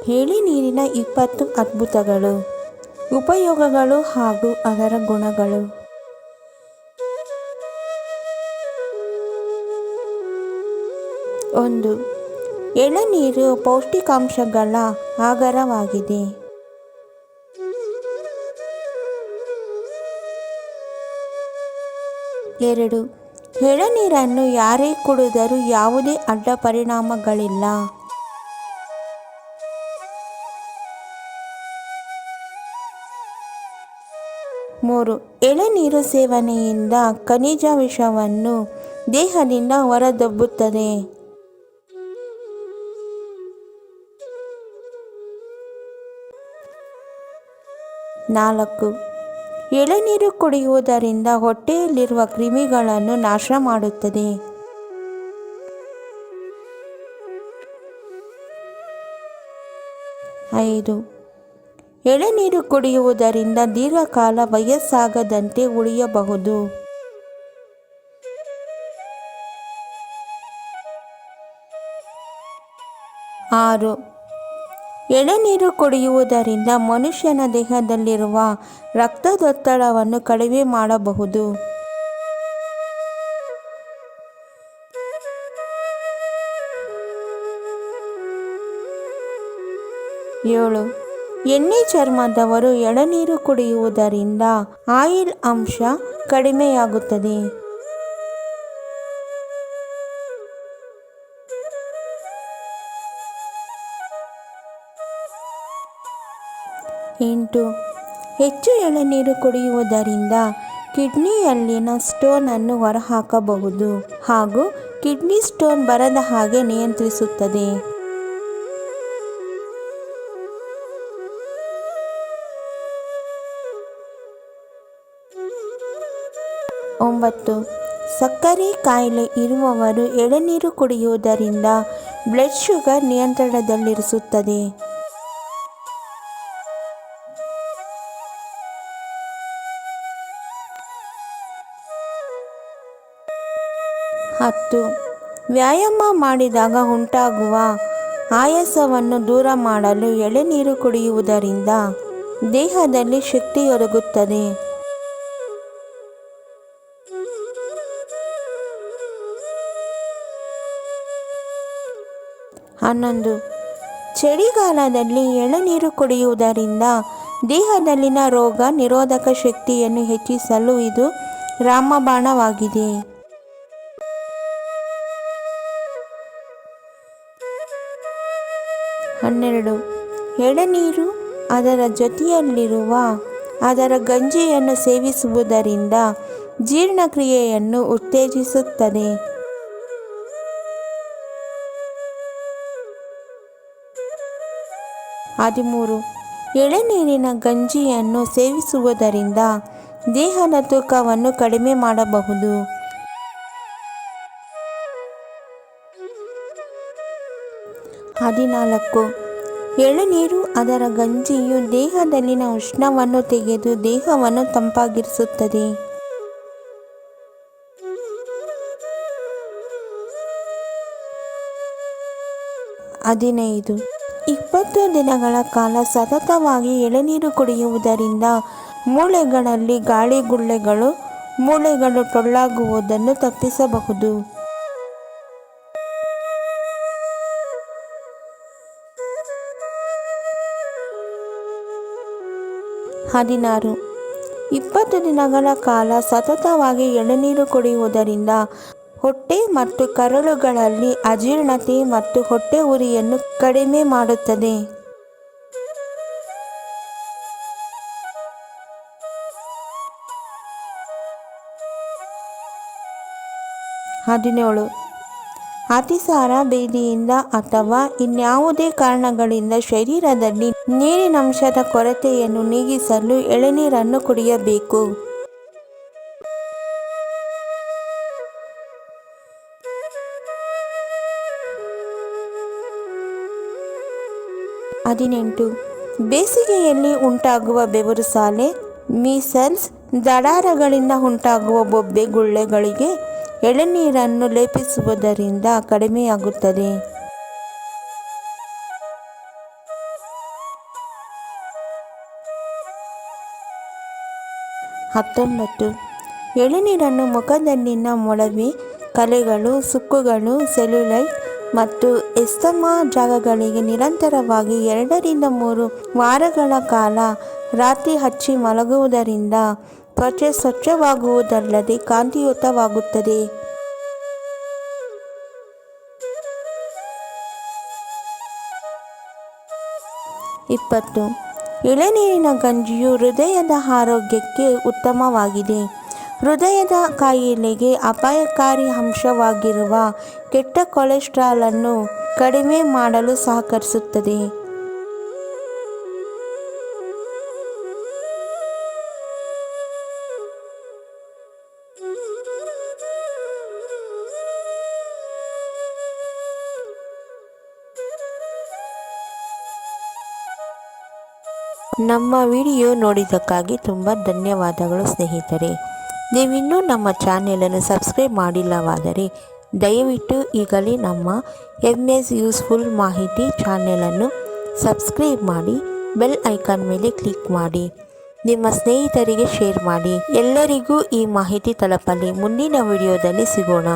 ಎಳೆನೀರಿನ 20 ಅದ್ಭುತಗಳು, ಉಪಯೋಗಗಳು ಹಾಗೂ ಅದರ ಗುಣಗಳು. 1. ಎಳನೀರು ಪೌಷ್ಟಿಕಾಂಶಗಳ ಆಗರವಾಗಿದೆ. 2. ಎಳನೀರನ್ನು ಯಾರೇ ಕುಡಿದರೂ ಯಾವುದೇ ಅಡ್ಡ ಪರಿಣಾಮಗಳಿಲ್ಲ. 3. ಎಳನೀರು ಸೇವನೆಯಿಂದ ಖನಿಜ ವಿಷವನ್ನು ದೇಹದಿಂದ ಹೊರದಬ್ಬುತ್ತದೆ. 4. ಎಳನೀರು ಕುಡಿಯುವುದರಿಂದ ಹೊಟ್ಟೆಯಲ್ಲಿರುವ ಕ್ರಿಮಿಗಳನ್ನು ನಾಶ ಮಾಡುತ್ತದೆ. 5. ಎಳನೀರು ಕುಡಿಯುವುದರಿಂದ ದೀರ್ಘಕಾಲ ವಯಸ್ಸಾಗದಂತೆ ಉಳಿಯಬಹುದು. 6. ಎಳನೀರು ಕುಡಿಯುವುದರಿಂದ ಮನುಷ್ಯನ ದೇಹದಲ್ಲಿರುವ ರಕ್ತದೊತ್ತಡವನ್ನು ಕಡಿಮೆ ಮಾಡಬಹುದು. 7. ಎಣ್ಣೆ ಚರ್ಮದವರು ಎಳನೀರು ಕುಡಿಯುವುದರಿಂದ ಆಯಿಲ್ ಅಂಶ ಕಡಿಮೆಯಾಗುತ್ತದೆ. 8. ಹೆಚ್ಚು ಎಳನೀರು ಕುಡಿಯುವುದರಿಂದ ಕಿಡ್ನಿಯಲ್ಲಿನ ಸ್ಟೋನ್ ಅನ್ನು ಹೊರಹಾಕಬಹುದು ಹಾಗೂ ಕಿಡ್ನಿ ಸ್ಟೋನ್ ಬರದ ಹಾಗೆ ನಿಯಂತ್ರಿಸುತ್ತದೆ. 9. ಸಕ್ಕರೆ ಕಾಯಿಲೆ ಇರುವವರು ಎಳನೀರು ಕುಡಿಯುವುದರಿಂದ ಬ್ಲಡ್ ಶುಗರ್ ನಿಯಂತ್ರಣದಲ್ಲಿರಿಸುತ್ತದೆ. 10. ವ್ಯಾಯಾಮ ಮಾಡಿದಾಗ ಉಂಟಾಗುವ ಆಯಾಸವನ್ನು ದೂರ ಮಾಡಲು ಎಳನೀರು ಕುಡಿಯುವುದರಿಂದ ದೇಹದಲ್ಲಿ ಶಕ್ತಿಯೊದಗುತ್ತದೆ. 11. ಚಳಿಗಾಲದಲ್ಲಿ ಎಳನೀರು ಕುಡಿಯುವುದರಿಂದ ದೇಹದಲ್ಲಿನ ರೋಗ ನಿರೋಧಕ ಶಕ್ತಿಯನ್ನು ಹೆಚ್ಚಿಸಲು ಇದು ರಾಮಬಾಣವಾಗಿದೆ. 12. ಎಳನೀರು ಅದರ ಜೊತೆಯಲ್ಲಿರುವ ಅದರ ಗಂಜಿಯನ್ನು ಸೇವಿಸುವುದರಿಂದ ಜೀರ್ಣಕ್ರಿಯೆಯನ್ನು ಉತ್ತೇಜಿಸುತ್ತದೆ. 13. ಎಳನೀರಿನ ಗಂಜಿಯನ್ನು ಸೇವಿಸುವುದರಿಂದ ದೇಹದ ತೂಕವನ್ನು ಕಡಿಮೆ ಮಾಡಬಹುದು. 14. ಎಳನೀರು ಅದರ ಗಂಜಿಯು ದೇಹದಲ್ಲಿನ ಉಷ್ಣವನ್ನು ತೆಗೆದು ದೇಹವನ್ನು ತಂಪಾಗಿರಿಸುತ್ತದೆ. 15. 20 ದಿನಗಳ ಕಾಲ ಸತತವಾಗಿ ಎಳನೀರು ಕುಡಿಯುವುದರಿಂದ ಮೂಳೆಗಳಲ್ಲಿ ಗಾಳಿಗುಳ್ಳೆಗಳು ಮೂಳೆಗಳು ಟೊಳ್ಳಾಗುವುದನ್ನು ತಪ್ಪಿಸಬಹುದು. 16. 20 ದಿನಗಳ ಕಾಲ ಸತತವಾಗಿ ಎಳನೀರು ಕುಡಿಯುವುದರಿಂದ ಹೊಟ್ಟೆ ಮತ್ತು ಕರಳುಗಳಲ್ಲಿ ಅಜೀರ್ಣತೆ ಮತ್ತು ಹೊಟ್ಟೆ ಉರಿಯನ್ನು ಕಡಿಮೆ ಮಾಡುತ್ತದೆ. 17. ಅತಿಸಾರ, ಭೇದಿಯಿಂದ ಅಥವಾ ಇನ್ಯಾವುದೇ ಕಾರಣಗಳಿಂದ ಶರೀರದಲ್ಲಿ ನೀರಿನಂಶದ ಕೊರತೆಯನ್ನು ನೀಗಿಸಲು ಎಳನೀರನ್ನು ಕುಡಿಯಬೇಕು. 18. ಬೇಸಿಗೆಯಲ್ಲಿ ಉಂಟಾಗುವ ಬೆವರುಸಾಲೆ, ಮೀಸಲ್ಸ್, ದಡಾರಗಳಿಂದ ಉಂಟಾಗುವ ಬೊಬ್ಬೆ ಗುಳ್ಳೆಗಳಿಗೆ ಎಳನೀರನ್ನು ಲೇಪಿಸುವುದರಿಂದ ಕಡಿಮೆಯಾಗುತ್ತದೆ. 19. ಎಳನೀರನ್ನು ಮುಖದಲ್ಲಿನ ಮೊಳವೆ, ಕಲೆಗಳು, ಸುಕ್ಕುಗಳು, ಸೆಲ್ಯುಲೈಟ್ ಮತ್ತು ಎಸ್ತಮಾ ಜಾಗಗಳಿಗೆ ನಿರಂತರವಾಗಿ 2 ರಿಂದ 3 ವಾರಗಳ ಕಾಲ ರಾತ್ರಿ ಹಚ್ಚಿ ಮಲಗುವುದರಿಂದ ತ್ವಚೆ ಸ್ವಚ್ಛವಾಗುವುದಲ್ಲದೆ ಕಾಂತಿಯುತವಾಗುತ್ತದೆ. 20. ಎಳನೀರಿನ ಗಂಜಿಯು ಹೃದಯದ ಆರೋಗ್ಯಕ್ಕೆ ಉತ್ತಮವಾಗಿದೆ. ಹೃದಯದ ಕಾಯಿಲೆಗೆ ಅಪಾಯಕಾರಿ ಅಂಶವಾಗಿರುವ ಕೆಟ್ಟ ಕೊಲೆಸ್ಟ್ರಾಲ್ ಅನ್ನು ಕಡಿಮೆ ಮಾಡಲು ಸಹಕರಿಸುತ್ತದೆ. 20. ನಮ್ಮ ವಿಡಿಯೋ ನೋಡಿದ್ದಕ್ಕಾಗಿ ತುಂಬ ಧನ್ಯವಾದಗಳು ಸ್ನೇಹಿತರೆ. ನೀವಿನ್ನೂ ನಮ್ಮ ಚಾನೆಲನ್ನು ಸಬ್ಸ್ಕ್ರೈಬ್ ಮಾಡಿಲ್ಲವಾದರೆ ದಯವಿಟ್ಟು ಈಗಲೇ ನಮ್ಮ MS ಯೂಸ್ಫುಲ್ ಮಾಹಿತಿ ಚಾನೆಲನ್ನು ಸಬ್ಸ್ಕ್ರೈಬ್ ಮಾಡಿ, ಬೆಲ್ ಐಕಾನ್ ಮೇಲೆ ಕ್ಲಿಕ್ ಮಾಡಿ, ನಿಮ್ಮ ಸ್ನೇಹಿತರಿಗೆ ಶೇರ್ ಮಾಡಿ. ಎಲ್ಲರಿಗೂ ಈ ಮಾಹಿತಿ ತಲುಪಲಿ. ಮುಂದಿನ ವಿಡಿಯೋದಲ್ಲಿ ಸಿಗೋಣ.